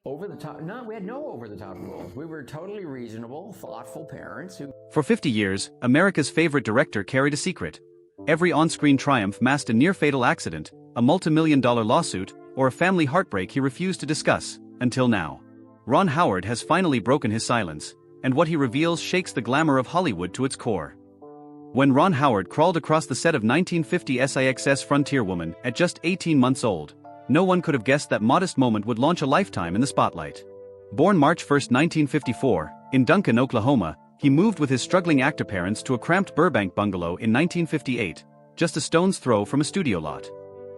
Over the top? No, we had no over the top rules. We were totally reasonable, thoughtful parents who. For 50 years, America's favorite director carried a secret. Every on-screen triumph masked a near-fatal accident, a multi-million-dollar lawsuit, or a family heartbreak he refused to discuss, until now. Ron Howard has finally broken his silence, and what he reveals shakes the glamour of Hollywood to its core. When Ron Howard crawled across the set of 1950 SIX's Frontier Woman at just 18 months old, no one could have guessed that modest moment would launch a lifetime in the spotlight. Born March 1, 1954, in Duncan, Oklahoma, he moved with his struggling actor parents to a cramped Burbank bungalow in 1958, just a stone's throw from a studio lot.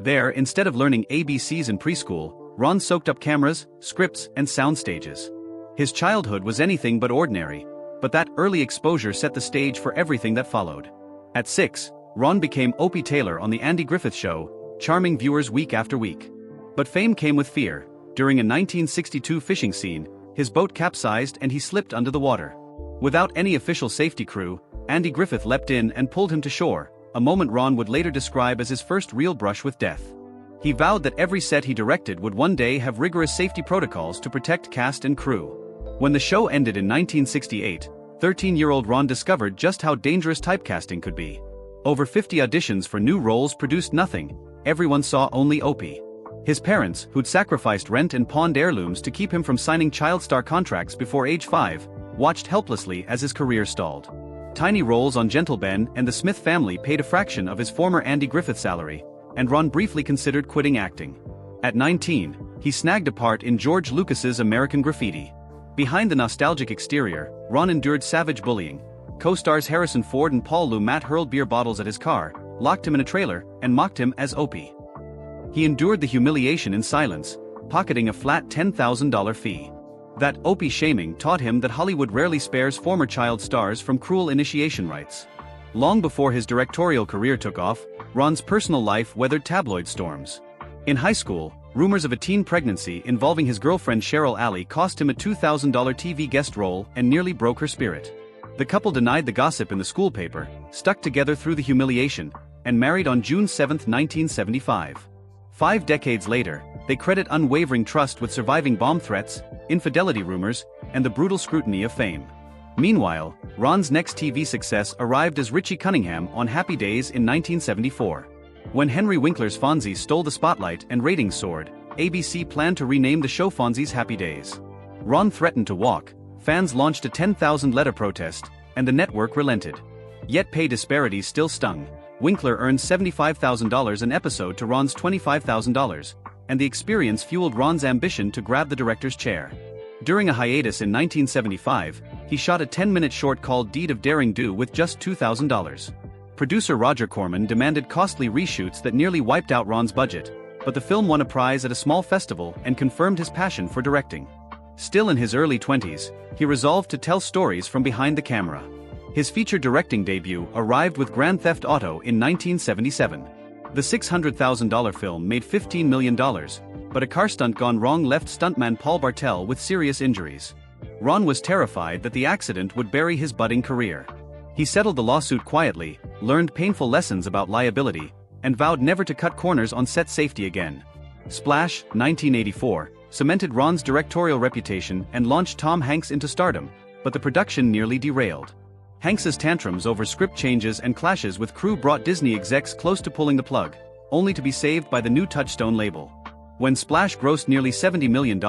There, instead of learning ABCs in preschool, Ron soaked up cameras, scripts, and sound stages. His childhood was anything but ordinary, but that early exposure set the stage for everything that followed. At 6, Ron became Opie Taylor on The Andy Griffith Show, charming viewers week after week. But fame came with fear. During a 1962 fishing scene, his boat capsized and he slipped under the water. Without any official safety crew, Andy Griffith leapt in and pulled him to shore, a moment Ron would later describe as his first real brush with death. He vowed that every set he directed would one day have rigorous safety protocols to protect cast and crew. When the show ended in 1968, 13-year-old Ron discovered just how dangerous typecasting could be. Over 50 auditions for new roles produced nothing. Everyone saw only Opie. His parents, who'd sacrificed rent and pawned heirlooms to keep him from signing child star contracts before age 5, watched helplessly as his career stalled. Tiny roles on Gentle Ben and The Smith Family paid a fraction of his former Andy Griffith salary, and Ron briefly considered quitting acting. At 19, he snagged a part in George Lucas's American Graffiti. Behind the nostalgic exterior, Ron endured savage bullying. Co-stars Harrison Ford and Paul Lumet hurled beer bottles at his car, locked him in a trailer, and mocked him as Opie. He endured the humiliation in silence, pocketing a flat $10,000 fee. That Opie shaming taught him that Hollywood rarely spares former child stars from cruel initiation rites. Long before his directorial career took off, Ron's personal life weathered tabloid storms. In high school, rumors of a teen pregnancy involving his girlfriend Cheryl Alley cost him a $2,000 TV guest role and nearly broke her spirit. The couple denied the gossip in the school paper, stuck together through the humiliation, and married on June 7, 1975. 5 decades later, they credit unwavering trust with surviving bomb threats, infidelity rumors, and the brutal scrutiny of fame. Meanwhile, Ron's next TV success arrived as Richie Cunningham on Happy Days in 1974. When Henry Winkler's Fonzie stole the spotlight and ratings soared, ABC planned to rename the show Fonzie's Happy Days. Ron threatened to walk, fans launched a 10,000-letter protest, and the network relented. Yet pay disparities still stung. Winkler earned $75,000 an episode to Ron's $25,000, and the experience fueled Ron's ambition to grab the director's chair. During a hiatus in 1975, he shot a 10-minute short called Deed of Daring Do with just $2,000. Producer Roger Corman demanded costly reshoots that nearly wiped out Ron's budget, but the film won a prize at a small festival and confirmed his passion for directing. Still in his early 20s, he resolved to tell stories from behind the camera. His feature directing debut arrived with Grand Theft Auto in 1977. The $600,000 film made $15 million, but a car stunt gone wrong left stuntman Paul Bartel with serious injuries. Ron was terrified that the accident would bury his budding career. He settled the lawsuit quietly, learned painful lessons about liability, and vowed never to cut corners on set safety again. Splash, 1984, cemented Ron's directorial reputation and launched Tom Hanks into stardom, but the production nearly derailed. Hanks's tantrums over script changes and clashes with crew brought Disney execs close to pulling the plug, only to be saved by the new Touchstone label. When Splash grossed nearly $70 million,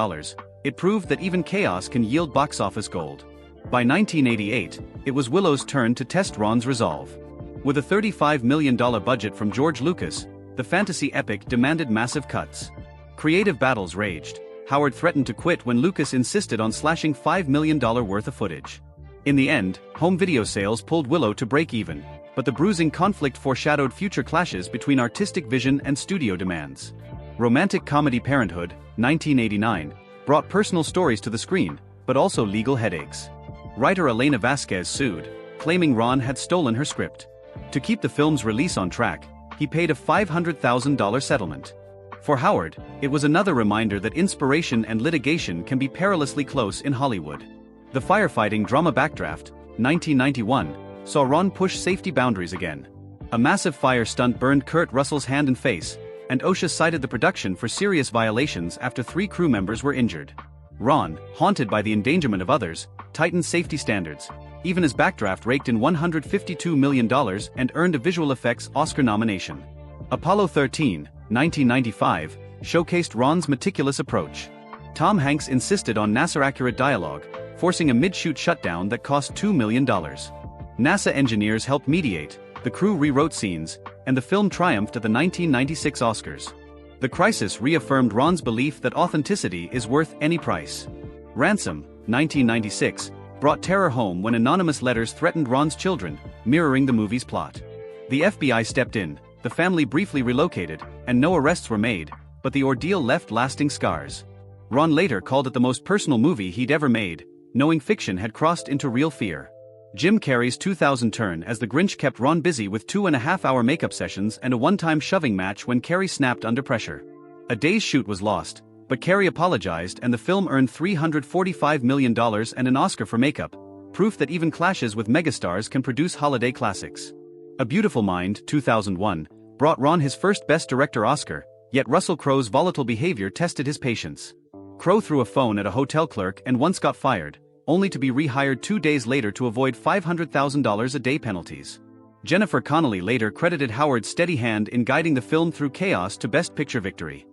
it proved that even chaos can yield box office gold. By 1988, it was Willow's turn to test Ron's resolve. With a $35 million budget from George Lucas, the fantasy epic demanded massive cuts. Creative battles raged. Howard threatened to quit when Lucas insisted on slashing $5 million worth of footage. In the end, home video sales pulled Willow to break even, but the bruising conflict foreshadowed future clashes between artistic vision and studio demands. Romantic comedy Parenthood, 1989, brought personal stories to the screen, but also legal headaches. Writer Elena Vasquez sued, claiming Ron had stolen her script. To keep the film's release on track, he paid a $500,000 settlement. For Howard, it was another reminder that inspiration and litigation can be perilously close in Hollywood. The firefighting drama Backdraft, 1991, saw Ron push safety boundaries again. A massive fire stunt burned Kurt Russell's hand and face, and OSHA cited the production for serious violations after 3 crew members were injured. Ron, haunted by the endangerment of others, tightened safety standards. Even his backdraft raked in $152 million and earned a visual effects Oscar nomination. Apollo 13, 1995, showcased Ron's meticulous approach. Tom Hanks insisted on NASA-accurate dialogue, forcing a mid-shoot shutdown that cost $2 million. NASA engineers helped mediate, the crew rewrote scenes, and the film triumphed at the 1996 Oscars. The crisis reaffirmed Ron's belief that authenticity is worth any price. Ransom, 1996, brought terror home when anonymous letters threatened Ron's children, mirroring the movie's plot. The FBI stepped in, the family briefly relocated, and no arrests were made, but the ordeal left lasting scars. Ron later called it the most personal movie he'd ever made, knowing fiction had crossed into real fear. Jim Carrey's 2000 turn as the Grinch kept Ron busy with 2.5-hour makeup sessions and a one-time shoving match when Carrey snapped under pressure. A day's shoot was lost, but Carrey apologized and the film earned $345 million and an Oscar for makeup, proof that even clashes with megastars can produce holiday classics. A Beautiful Mind, 2001, brought Ron his first Best Director Oscar, yet Russell Crowe's volatile behavior tested his patience. Crowe threw a phone at a hotel clerk and once got fired, only to be rehired 2 days later to avoid $500,000 a day penalties. Jennifer Connelly later credited Howard's steady hand in guiding the film through chaos to Best Picture victory.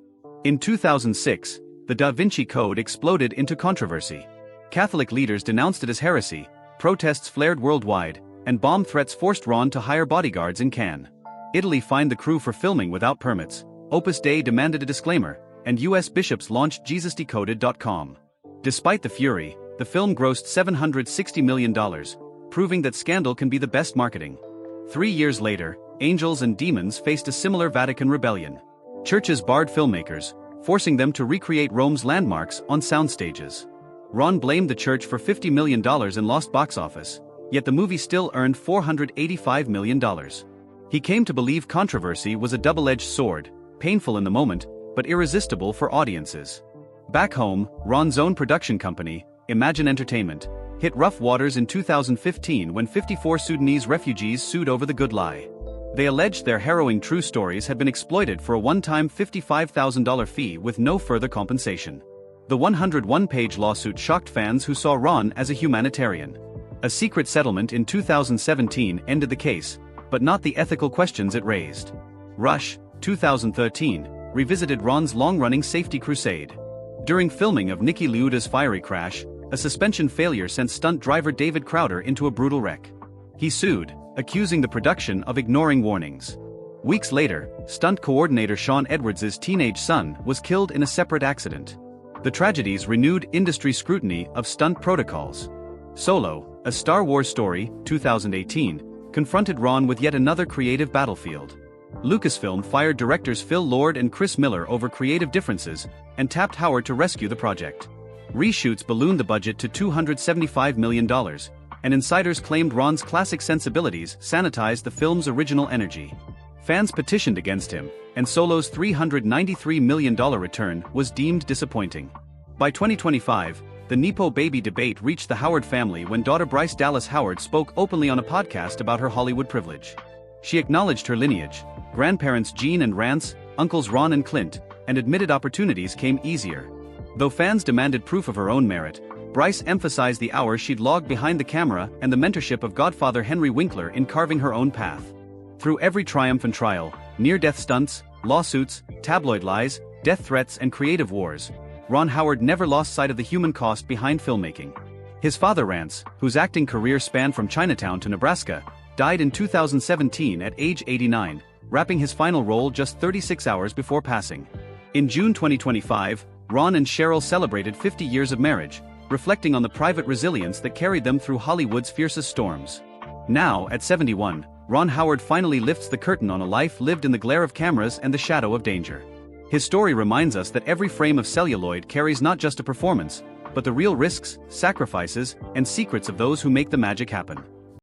In 2006, the Da Vinci Code exploded into controversy. Catholic leaders denounced it as heresy, protests flared worldwide, and bomb threats forced Ron to hire bodyguards in Cannes. Italy fined the crew for filming without permits, Opus Dei demanded a disclaimer, and US bishops launched JesusDecoded.com. Despite the fury, the film grossed $760 million, proving that scandal can be the best marketing. 3 years later, Angels and Demons faced a similar Vatican rebellion. Churches barred filmmakers, forcing them to recreate Rome's landmarks on sound stages. Ron blamed the church for $50 million in lost box office, yet the movie still earned $485 million. He came to believe controversy was a double-edged sword, painful in the moment, but irresistible for audiences. Back home, Ron's own production company, Imagine Entertainment, hit rough waters in 2015 when 54 Sudanese refugees sued over The Good Lie. They alleged their harrowing true stories had been exploited for a one-time $55,000 fee with no further compensation. The 101-page lawsuit shocked fans who saw Ron as a humanitarian. A secret settlement in 2017 ended the case, but not the ethical questions it raised. Rush, 2013, revisited Ron's long-running safety crusade. During filming of Nicky Lauda's fiery crash, a suspension failure sent stunt driver David Crowder into a brutal wreck. He sued, accusing the production of ignoring warnings. Weeks later, stunt coordinator Sean Edwards' teenage son was killed in a separate accident. The tragedies renewed industry scrutiny of stunt protocols. Solo, a Star Wars story, 2018, confronted Ron with yet another creative battlefield. Lucasfilm fired directors Phil Lord and Chris Miller over creative differences, and tapped Howard to rescue the project. Reshoots ballooned the budget to $275 million, and insiders claimed Ron's classic sensibilities sanitized the film's original energy. Fans petitioned against him, and Solo's $393 million return was deemed disappointing. By 2025, the Nepo baby debate reached the Howard family when daughter Bryce Dallas Howard spoke openly on a podcast about her Hollywood privilege. She acknowledged her lineage, grandparents Gene and Rance, uncles Ron and Clint, and admitted opportunities came easier. Though fans demanded proof of her own merit, Bryce emphasized the hours she'd logged behind the camera and the mentorship of godfather Henry Winkler in carving her own path. Through every triumph and trial, near-death stunts, lawsuits, tabloid lies, death threats and creative wars, Ron Howard never lost sight of the human cost behind filmmaking. His father Rance, whose acting career spanned from Chinatown to Nebraska, died in 2017 at age 89, wrapping his final role just 36 hours before passing. In June 2025, Ron and Cheryl celebrated 50 years of marriage, reflecting on the private resilience that carried them through Hollywood's fiercest storms. Now, at 71, Ron Howard finally lifts the curtain on a life lived in the glare of cameras and the shadow of danger. His story reminds us that every frame of celluloid carries not just a performance, but the real risks, sacrifices, and secrets of those who make the magic happen.